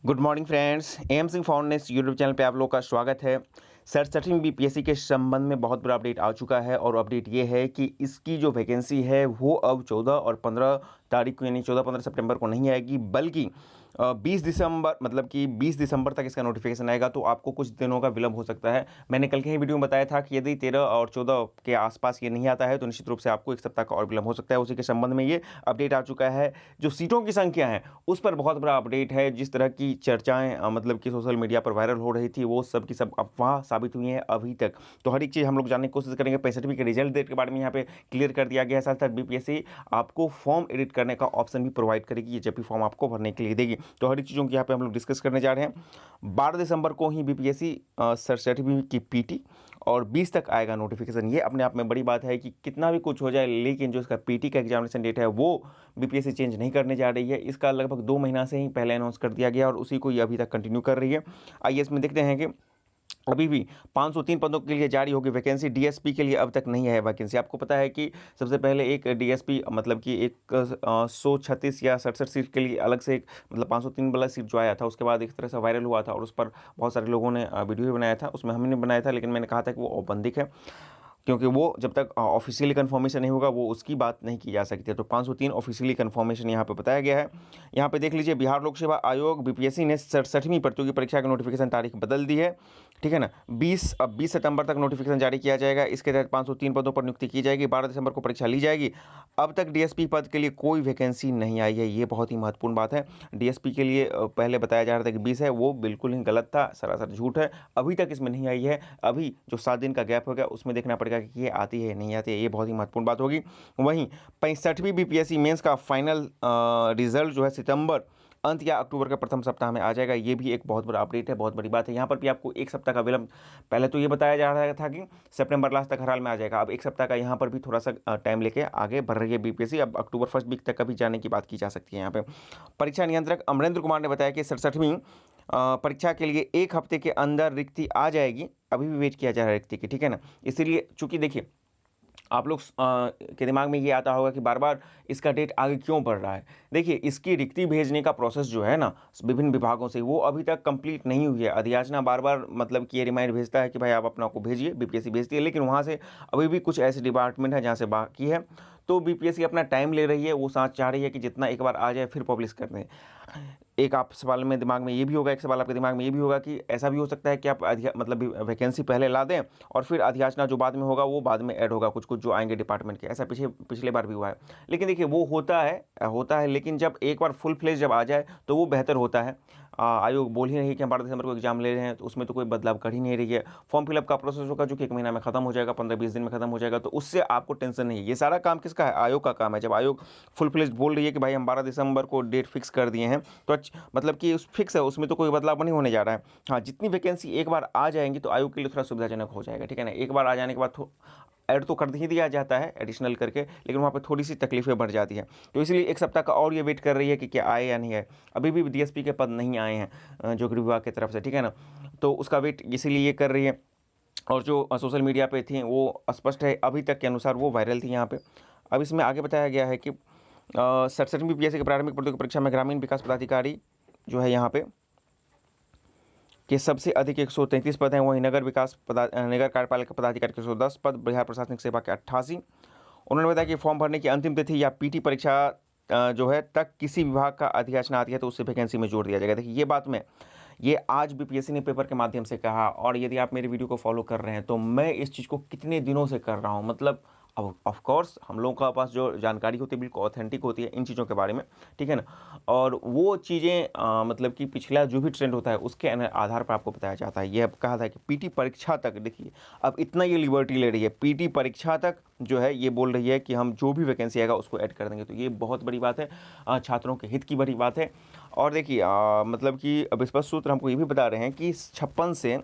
Good morning friends, M Singh foundation YouTube channel पे आप लोगों का स्वागत है। 67वीं बीपीएससी के संबंध में बहुत बड़ा अपडेट आ चुका है और अपडेट ये है कि इसकी जो वैकेंसी है वो अब 14 और 15 तारीख को यानी 14-15 सितंबर को नहीं आएगी, बल्कि 20 दिसंबर मतलब कि 20 दिसंबर तक इसका नोटिफिकेशन आएगा। तो आपको कुछ दिनों का विलंब हो सकता है। मैंने कल के ही वीडियो में बताया था कि यदि 13 और 14 के आसपास ये नहीं आता है तो निश्चित रूप से आपको एक सप्ताह का और विलंब हो सकता है। उसी के संबंध में ये अपडेट आ चुका है। जो सीटों की संख्या है उस पर बहुत बड़ा अपडेट है। जिस तरह की चर्चाएं मतलब कि सोशल मीडिया पर वायरल हो रही थी वो सब की सब अफवाह साबित हुई हैं अभी तक। तो हर एक चीज़ हम लोग जानने की कोशिश करेंगे। 65वीं के रिजल्ट डेट के बारे में यहाँ पे क्लियर कर दिया गया है। साथ साथ बीपीएससी आपको फॉर्म एडिट करने का ऑप्शन भी प्रोवाइड करेगी, ये जब भी फॉर्म आपको भरने के लिए देगी। तो हर एक चीज़ों की यहाँ पे हम लोग डिस्कस करने जा रहे हैं। 12 दिसंबर को ही बीपीएससी 67वीं की पीटी और 20 तक आएगा नोटिफिकेशन। ये अपने आप में बड़ी बात है कि कितना भी कुछ हो जाए लेकिन जो इसका पीटी का एग्जामिनेशन डेट है वो बीपीएससी चेंज नहीं करने जा रही है। इसका लगभग 2 महीना से ही पहले अनाउंस कर दिया गया और उसी को ये अभी तक कंटिन्यू कर रही है। आइए इसमें देखते हैं कि अभी भी 503 पदों के लिए जारी होगी वैकेंसी। डीएसपी के लिए अब तक नहीं है वैकेंसी। आपको पता है कि सबसे पहले एक डीएसपी मतलब कि एक 136 या 67 सीट के लिए अलग से एक मतलब 503 वाला सीट जो आया था उसके बाद एक तरह से वायरल हुआ था और उस पर बहुत सारे लोगों ने वीडियो भी बनाया था। उसमें हमने बनाया था लेकिन मैंने कहा था कि वो औपबंधिक है, क्योंकि वो जब तक ऑफिशियली कन्फर्मेशन नहीं होगा वो उसकी बात नहीं की जा सकती है। तो 503 ऑफिशियली कन्फर्मेशन यहाँ पे बताया गया है। यहाँ पे देख लीजिए, बिहार लोक सेवा आयोग बीपीएससी ने 67वीं प्रतियोगी परीक्षा की नोटिफिकेशन तारीख बदल दी है। ठीक है ना, 20 सितंबर तक नोटिफिकेशन जारी किया जाएगा। इसके तहत 503 पदों पर नियुक्ति की जाएगी। 12 दिसंबर को परीक्षा ली जाएगी। अब तक डीएसपी पद के लिए कोई वैकेंसी नहीं आई है, ये बहुत ही महत्वपूर्ण बात है। डीएसपी के लिए पहले बताया जा रहा था कि 20 है, वो बिल्कुल ही गलत था, सरासर झूठ है। अभी तक इसमें नहीं आई है। अभी जो 7 दिन का गैप हो गया उसमें देखना पड़ेगा कि ये आती है नहीं आती है, ये बहुत ही महत्वपूर्ण बात होगी। वहीं 65वीं बीपीएससी मेंस का फाइनल रिजल्ट जो है सितंबर अंत या अक्टूबर के प्रथम सप्ताह में आ जाएगा। ये भी एक बहुत बड़ा अपडेट है, बहुत बड़ी बात है। यहाँ पर भी आपको एक सप्ताह का विलंब, पहले तो ये बताया जा रहा था कि सितंबर लास्ट तक हर हाल में आ जाएगा। अब एक सप्ताह का यहाँ पर भी थोड़ा सा टाइम लेके आगे बढ़ रही है बीपीएससी। अब अक्टूबर फर्स्ट वीक तक कभी जाने की बात की जा सकती है। यहाँ पे परीक्षा नियंत्रक अमरेंद्र कुमार ने बताया कि 67वीं परीक्षा के लिए 1 हफ्ते के अंदर रिक्ति आ जाएगी। अभी भी वेट किया जा रहा है रिक्ति की, ठीक है ना। इसीलिए चूंकि देखिए आप लोग के दिमाग में ये आता होगा कि बार बार इसका डेट आगे क्यों बढ़ रहा है। देखिए, इसकी रिक्ति भेजने का प्रोसेस जो है ना विभिन्न विभागों से, वो अभी तक कंप्लीट नहीं हुई है। अधियाचना बार बार मतलब कि ये रिमाइंड भेजता है कि भाई आप अपना को भेजिए, बीपीएससी भेजती है, लेकिन वहाँ से अभी भी कुछ ऐसे डिपार्टमेंट है जहाँ से बाकी है। तो बीपीएससी अपना टाइम ले रही है, वो साथ चाह रही है कि जितना एक बार आ जाए फिर पब्लिश कर दें। एक आप सवाल में दिमाग में ये भी होगा, एक सवाल आपके दिमाग में ये भी होगा कि ऐसा भी हो सकता है कि आप मतलब वैकेंसी पहले ला दें और फिर अधियाचना जो बाद में होगा वो बाद में ऐड होगा, कुछ कुछ जो आएंगे डिपार्टमेंट के। ऐसा पिछले बार भी हुआ है। लेकिन देखिए वो होता है लेकिन जब एक बार फुल फ्लेज जब आ जाए तो वो बेहतर होता है। आयोग बोल ही रही है कि हम 12 दिसंबर को एग्जाम ले रहे हैं, तो उसमें तो कोई बदलाव कर ही नहीं रही है। फॉर्म फिलअप का प्रोसेस होगा जो कि 1 महीना में खत्म हो जाएगा, 15-20 दिन में खत्म हो जाएगा, तो उससे आपको टेंशन नहीं है। ये सारा काम किसका है? आयोग का काम है। जब आयोग फुल फ्लेज बोल रही है कि भाई हम 12 दिसंबर को डेट फिक्स कर दिए हैं तो मतलब कि उस फिक्स है, उसमें तो कोई बदलाव नहीं होने जा रहा है। हाँ, जितनी वैकेंसी एक बार आ जाएंगी तो आयोग के लिए थोड़ा सुविधाजनक हो जाएगा, ठीक है ना। एक बार आ जाने के बाद ऐड तो कर ही दिया जाता है एडिशनल करके, लेकिन वहाँ पे थोड़ी सी तकलीफें बढ़ जाती हैं। तो इसलिए एक सप्ताह का और ये वेट कर रही है कि क्या आए या नहीं आए। अभी भी डीएसपी के पद नहीं आए हैं जो गृह विभाग की तरफ से, ठीक है ना। तो उसका वेट इसीलिए ये कर रही है। और जो सोशल मीडिया पे थी वो स्पष्ट है, अभी तक के अनुसार वो वायरल थी यहाँ पे। अब इसमें आगे बताया गया है कि 67वीं बीपीएससी की प्रारंभिक प्रतियोगिता परीक्षा में ग्रामीण विकास पदाधिकारी जो है यहाँ पे कि सबसे अधिक 133 पद हैं। वहीं नगर कार्यपालिका पदाधिकारी के 110 पद, बिहार प्रशासनिक सेवा के 88। उन्होंने बताया कि फॉर्म भरने की अंतिम तिथि या पीटी परीक्षा जो है तक किसी विभाग का अधियाचना आती है तो उससे वैकेंसी में जोड़ दिया जाएगा। देखिए ये आज बीपीएससी ने पेपर के माध्यम से कहा, और यदि आप मेरी वीडियो को फॉलो कर रहे हैं तो मैं इस चीज़ को कितने दिनों से कर रहा हूँ। मतलब अब ऑफ कोर्स हम लोगों का पास जो जानकारी होती है बिल्कुल ऑथेंटिक होती है इन चीज़ों के बारे में, ठीक है ना। और वो चीज़ें मतलब कि पिछला जो भी ट्रेंड होता है उसके आधार पर आपको बताया जाता है। ये अब कहा था कि पीटी परीक्षा तक, देखिए अब इतना ये लिबर्टी ले रही है, पीटी परीक्षा तक जो है ये बोल रही है कि हम जो भी वैकेंसी आएगा उसको ऐड कर देंगे। तो ये बहुत बड़ी बात है, छात्रों के हित की बड़ी बात है। और देखिए मतलब कि अब स्पष्ट सूत्र हमको ये भी बता रहे हैं कि 56 से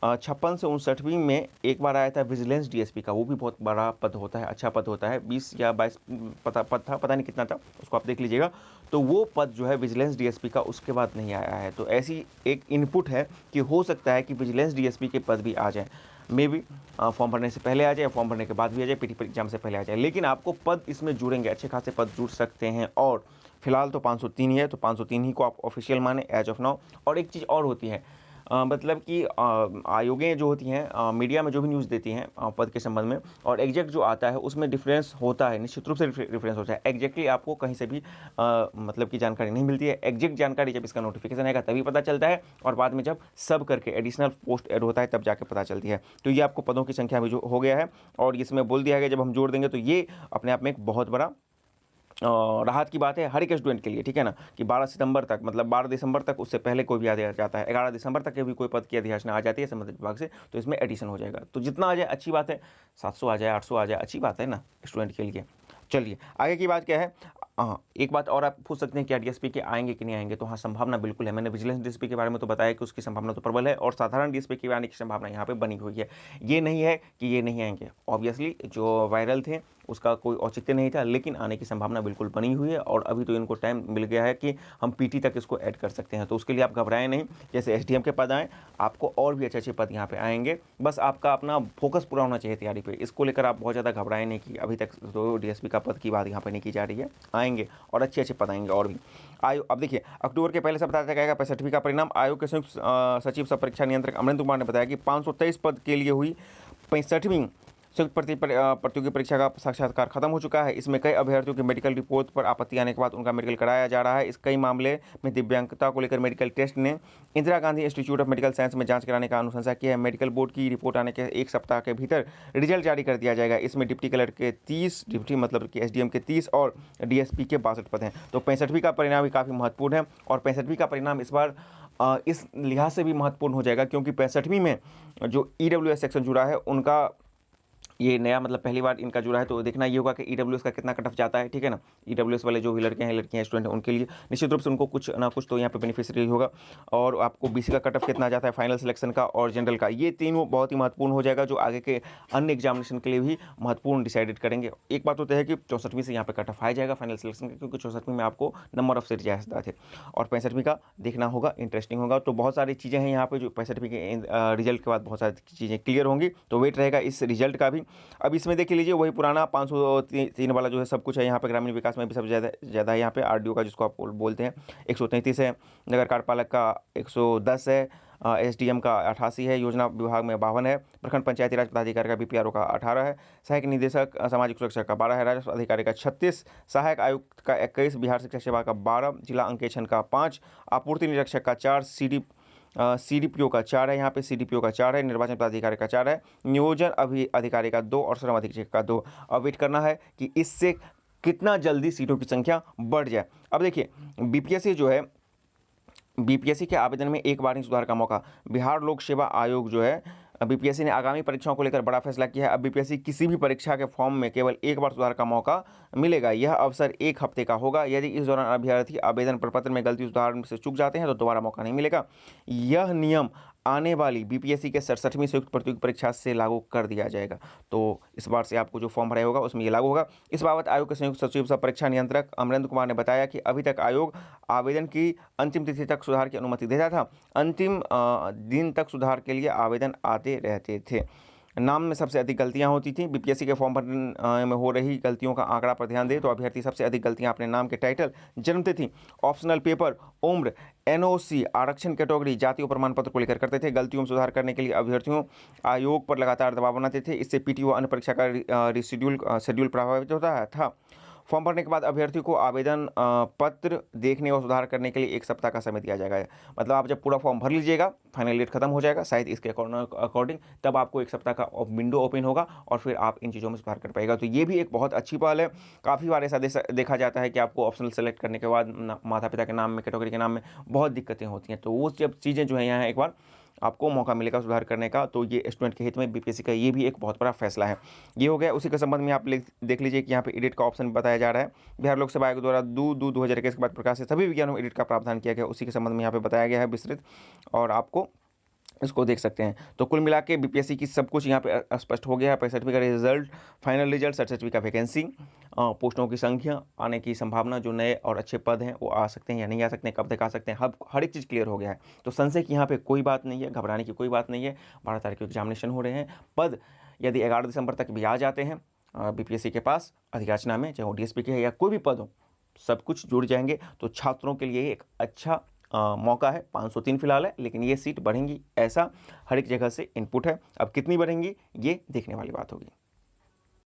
59वीं में एक बार आया था विजिलेंस डीएसपी का। वो भी बहुत बड़ा पद होता है, अच्छा पद होता है। 20 या 22 पद था, पता नहीं कितना था, उसको आप देख लीजिएगा। तो वो पद जो है विजिलेंस डीएसपी का उसके बाद नहीं आया है। तो ऐसी एक इनपुट है कि हो सकता है कि विजिलेंस डीएसपी के पद भी आ जाए। मे बी फॉर्म भरने से पहले आ जाए, फॉर्म भरने के बाद भी आ जाए, पीटी एग्जाम से पहले आ जाए, लेकिन आपको पद इसमें जुड़ेंगे, अच्छे खासे पद जुड़ सकते हैं। और फिलहाल तो 503 ही है, तो 503 ही को आप ऑफिशियल माने एज ऑफ नाउ। और एक चीज़ और होती है, मतलब कि आयोगें जो होती हैं मीडिया में जो भी न्यूज़ देती हैं पद के संबंध में, और एग्जैक्ट जो आता है उसमें डिफरेंस होता है, निश्चित रूप से डिफरेंस होता है। एग्जैक्टली आपको कहीं से भी मतलब कि जानकारी नहीं मिलती है। एग्जैक्ट जानकारी जब इसका नोटिफिकेशन आएगा तभी पता चलता है, और बाद में जब सब करके एडिशनल पोस्ट ऐड होता है तब जाके पता चलती है। तो ये आपको पदों की संख्या भी जो हो गया है, और इसमें बोल दिया गया जब हम जोड़ देंगे तो ये अपने आप में एक बहुत बड़ा राहत की बात है हर एक स्टूडेंट के लिए, ठीक है ना, कि 12 सितंबर तक, मतलब 12 दिसंबर तक, उससे पहले कोई भी आ जाता है, 11 दिसंबर तक के भी कोई पद की अधिसूचना आ जाती है संबंधित विभाग से, तो इसमें एडिशन हो जाएगा। तो जितना आ जाए अच्छी बात है, 700 आ जाए, 800 आ जाए, अच्छी बात है ना स्टूडेंट के लिए। चलिए आगे की बात क्या है। हाँ, एक बात और आप पूछ सकते हैं कि डीएसपी के आएंगे कि नहीं आएंगे, तो हाँ, संभावना बिल्कुल है। मैंने विजिलेंस डीएसपी के बारे में तो बताया कि उसकी संभावना तो प्रबल है, और साधारण डीएसपी के आने की संभावना यहाँ पे बनी हुई है। ये नहीं है कि ये नहीं आएंगे, ऑब्वियसली जो वायरल थे उसका कोई औचित्य नहीं था, लेकिन आने की संभावना बिल्कुल बनी हुई है, और अभी तो इनको टाइम मिल गया है कि हम पीटी तक इसको ऐड कर सकते हैं। तो उसके लिए आप घबराएं नहीं, जैसे एसडीएम के पद आए, आपको और भी अच्छे अच्छे पद यहाँ पे आएंगे। बस आपका अपना फोकस पूरा होना चाहिए तैयारी पे, इसको लेकर आप बहुत ज़्यादा घबराएं नहीं कि अभी तक तो डीएसपी का पद की बात यहाँ पे नहीं की जा रही है। आएंगे और अच्छे अच्छे पद आएंगे और भी। आयोग अब देखिए, अक्टूबर के पहले सप्ताह तक आएगा 65वीं का परिणाम। आयोग के संयुक्त सचिव सह परीक्षा नियंत्रक अमरेंद्र कुमार ने बताया कि 523 पद के लिए हुई 65वीं संयुक्त प्रतियोगी परीक्षा का साक्षात्कार खत्म हो चुका है। इसमें कई अभ्यर्थियों की मेडिकल रिपोर्ट पर आपत्ति आने के बाद उनका मेडिकल कराया जा रहा है। इस कई मामले में दिव्यांगता को लेकर मेडिकल टेस्ट ने Indira Gandhi institute of medical science में जांच कराने का अनुशंसा किया है। मेडिकल बोर्ड की रिपोर्ट आने के एक सप्ताह के भीतर रिजल्ट जारी कर दिया जाएगा। इसमें डिप्टी कलेक्टर के 30, डिप्टी मतलब कि एसडीएम के 30 और डीएसपी के 62 पद हैं। तो 65वीं का परिणाम भी काफ़ी महत्वपूर्ण है, और 65वीं का परिणाम इस बार इस लिहाज से भी महत्वपूर्ण हो जाएगा क्योंकि 65वीं में जो ईडब्ल्यूएस सेक्शन जुड़ा है उनका ये नया, मतलब पहली बार इनका जुड़ा है, तो देखना ये होगा कि ईडब्ल्यूएस का कितना कट ऑफ जाता है, ठीक है ना। ईडब्ल्यूएस वाले जो भी लड़के हैं, लड़कियां, स्टूडेंट हैं, उनके लिए निश्चित रूप से उनको कुछ ना कुछ तो यहाँ पे बेनिफिशियरी होगा। और आपको बीसी का कट ऑफ कितना जाता है, फाइनल सिलेक्शन का और जनरल का, ये तीनों बहुत ही महत्वपूर्ण हो जाएगा, जो आगे के अन्य एग्जामिनेशन के लिए भी महत्वपूर्ण डिसाइडेड करेंगे। एक बात होता है कि 64वीं से यहाँ पे कट ऑफ आ जाएगा फाइनल सिलेक्शन का, क्योंकि 64वीं में आपको नंबर ऑफ सीट ज्यादा थे, और 65वीं का देखना होगा, इंटरेस्टिंग होगा। तो बहुत सारी चीज़ें हैं यहाँ पे जो 65वीं के रिजल्ट के बाद बहुत सारी चीज़ें क्लियर होंगी, तो वेट रहेगा इस रिजल्ट का भी। अब इसमें देख लीजिए वही पुराना 503 वाला जो है सब कुछ है यहाँ पे। ग्रामीण विकास में भी सबसे ज़्यादा है यहाँ पे, आरडीओ का जिसको आप बोलते हैं 133 है, नगर कार्यपालक का 110 है, एसडीएम का 88 है, योजना विभाग में 52 है, प्रखंड पंचायती राज पदाधिकारी का बीपीआरओ का 18 है, सहायक निदेशक सामाजिक सुरक्षा का 12 है, राजस्व अधिकारी का 36, सहायक आयुक्त का 21, बिहार शिक्षा सेवा का 12, जिला अंकेक्षण का 5, आपूर्ति निरीक्षक का 4, सीडीपीओ का 4 है, यहाँ पे सीडीपीओ का 4 है, निर्वाचन पदाधिकारी का 4 है, नियोजन अधिकारी का 2 और श्रम अधीक्षक का 2। अब वेट करना है कि इससे कितना जल्दी सीटों की संख्या बढ़ जाए। अब देखिए बीपीएससी जो है, बीपीएससी के आवेदन में एक बार ही सुधार का मौका। बिहार लोक सेवा आयोग जो है, बीपीएससी ने आगामी परीक्षाओं को लेकर बड़ा फैसला किया है। अब बीपीएससी किसी भी परीक्षा के फॉर्म में केवल एक बार सुधार का मौका मिलेगा। यह अवसर 1 हफ्ते का होगा। यदि इस दौरान अभ्यर्थी आवेदन प्रपत्र में गलती सुधार से चूक जाते हैं तो दोबारा मौका नहीं मिलेगा। यह नियम आने वाली बीपीएससी के 67वीं संयुक्त प्रतियोगी परीक्षा से लागू कर दिया जाएगा। तो इस बार से आपको जो फॉर्म भरा होगा उसमें ये लागू होगा। इस बाबत आयोग के संयुक्त सचिव सह परीक्षा नियंत्रक अमरेंद्र कुमार ने बताया कि अभी तक आयोग आवेदन की अंतिम तिथि तक सुधार की अनुमति देता था। अंतिम दिन तक सुधार के लिए आवेदन आते रहते थे। नाम में सबसे अधिक गलतियां होती थी। बीपीएससी के फॉर्म भरने में हो रही गलतियों का आंकड़ा पर ध्यान दें तो अभ्यर्थी सबसे अधिक गलतियां अपने नाम के टाइटल, जन्मतिथि, ऑप्शनल पेपर, उम्र, एनओसी, आरक्षण कैटेगरी, जाति और प्रमाण पत्र को लेकर करते थे। गलतियों में सुधार करने के लिए अभ्यर्थियों आयोग पर लगातार दबाव बनाते थे। इससे पीटीओ अन्य परीक्षा का शेड्यूल प्रभावित होता था। फॉर्म भरने के बाद अभ्यर्थी को आवेदन पत्र देखने और सुधार करने के लिए 1 सप्ताह का समय दिया जाएगा। मतलब आप जब पूरा फॉर्म भर लीजिएगा, फाइनल डेट खत्म हो जाएगा शायद इसके अकॉर्डिंग, तब आपको 1 सप्ताह का विंडो ओपन होगा और फिर आप इन चीज़ों में सुधार कर पाएगा। तो ये भी एक बहुत अच्छी पहल है। काफ़ी बार ऐसा देखा जाता है कि आपको ऑप्शनल सेलेक्ट करने के बाद माता पिता के नाम में, कैटेगरी के नाम में बहुत दिक्कतें होती हैं। तो वो जब चीज़ें जो है यहाँ एक बार आपको मौका मिलेगा सुधार करने का, तो ये स्टूडेंट के हित में बीपीएससी का ये भी एक बहुत बड़ा फैसला है। ये हो गया। उसी के संबंध में आप देख लीजिए कि यहाँ पे एडिट का ऑप्शन बताया जा रहा है। बिहार लोक सेवा आयोग द्वारा 2021 के बाद प्रकाशित सभी विज्ञानों में एडिट का प्रावधान किया गया, उसी के संबंध में यहाँ पे बताया गया है विस्तृत, और आपको इसको देख सकते हैं। तो कुल मिला के बीपीएससी की सब कुछ यहाँ पे स्पष्ट हो गया है। 65वीं का रिजल्ट, फाइनल रिजल्ट, 67वीं का वैकेंसी, पोस्टों की संख्या, आने की संभावना, जो नए और अच्छे पद हैं वो आ सकते हैं या नहीं आ सकते हैं, कब तक आ सकते हैं, हर एक चीज़ क्लियर हो गया है। तो संशय की यहाँ पे कोई बात नहीं है, घबराने की कोई बात नहीं है। 12 तारीख को एग्जामिनेशन हो रहे हैं। पद यदि 11 दिसंबर तक भी आ जाते हैं बीपीएससी के पास अधियाचना में, चाहे वो डीएसपी के है या कोई भी पद हो, सब कुछ जुड़ जाएंगे तो छात्रों के लिए एक अच्छा मौका है। 503 फिलहाल है, लेकिन ये सीट बढ़ेंगी ऐसा हर एक जगह से इनपुट है। अब कितनी बढ़ेंगी ये देखने वाली बात होगी।